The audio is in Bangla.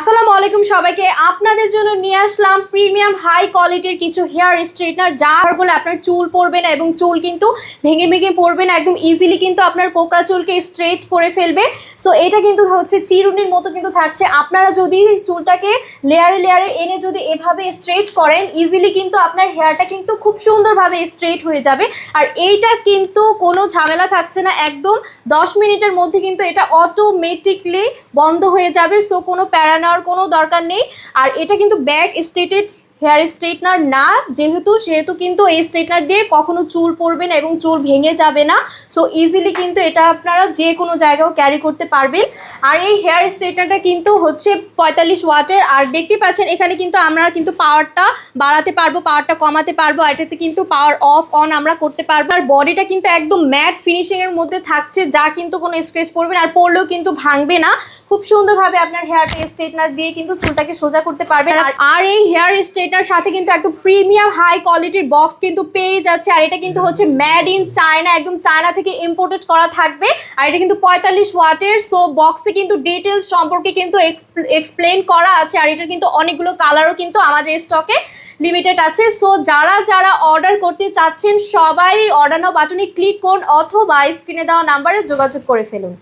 আসসালামু আলাইকুম সবাইকে। আপনাদের জন্য নিয়ে আসলাম প্রিমিয়াম হাই কোয়ালিটির কিছু হেয়ার স্ট্রেটনার, যার বলে আপনার চুল পড়বে না এবং চুল কিন্তু ভেঙে ভেঙে পড়বে না, একদম ইজিলি কিন্তু আপনার কোকড়া চুলকে স্ট্রেট করে ফেলবে। সো এটা কিন্তু হচ্ছে চিরুনির মতো কিন্তু থাকছে। আপনারা যদি চুলটাকে লেয়ারে লেয়ারে এনে যদি এভাবে স্ট্রেট করেন, ইজিলি কিন্তু আপনার হেয়ারটা কিন্তু খুব সুন্দরভাবে স্ট্রেট হয়ে যাবে। আর এইটা কিন্তু কোনো ঝামেলা থাকছে না, একদম 10 মিনিটের মধ্যে কিন্তু এটা অটোমেটিকলি বন্ধ হয়ে যাবে। সো কোনো প্যারা নেওয়ার কোনো দরকার নেই। আর এটা কিন্তু ব্যাক স্ট্রেটেড হেয়ার স্ট্রেটনার না, সেহেতু কিন্তু এই স্ট্রেটনার দিয়ে কখনো চুল পড়বে না এবং চুল ভেঙে যাবে না। সো ইজিলি কিন্তু এটা আপনারা যে কোনো জায়গাও ক্যারি করতে পারবেন। আর এই হেয়ার স্ট্রেটনারটা কিন্তু হচ্ছে 45 ওয়াটের। আর দেখতে পাচ্ছেন এখানে কিন্তু আমরা কিন্তু পাওয়ারটা বাড়াতে পারবো, পাওয়ারটা কমাতে পারবো, এটাতে কিন্তু পাওয়ার অফ অন আমরা করতে পারবো। আর বডিটা কিন্তু একদম ম্যাট ফিনিশিংয়ের মধ্যে থাকছে, যা কিন্তু কোনো স্ক্র্যাচ পড়বে না, আর পড়লেও কিন্তু ভাঙবে না। খুব সুন্দরভাবে আপনার হেয়ারটা স্ট্রেটনার দিয়ে কিন্তু চুলটাকে সোজা করতে পারবেন। আর এই হেয়ার স্ট্রেটনার সাথে কিন্তু একদম প্রিমিয়াম হাই কোয়ালিটির বক্স কিন্তু পেয়ে যাচ্ছে। আর এটা কিন্তু হচ্ছে মেড ইন চায়না, একদম চায়না থেকে ইম্পোর্টেড করা থাকবে। আর এটা কিন্তু 45 ওয়াটের। সো বক্সে কিন্তু ডিটেলস সম্পর্কে কিন্তু এক্সপ্লেন করা আছে। আর এটার কিন্তু অনেকগুলো কালারও কিন্তু আমাদের স্টকে লিমিটেড আছে। সো যারা অর্ডার করতে চাচ্ছেন সবাই অর্ডার নাও বাটনে ক্লিক করুন অথবা স্ক্রিনে দেওয়া নাম্বারে যোগাযোগ করে ফেলুন।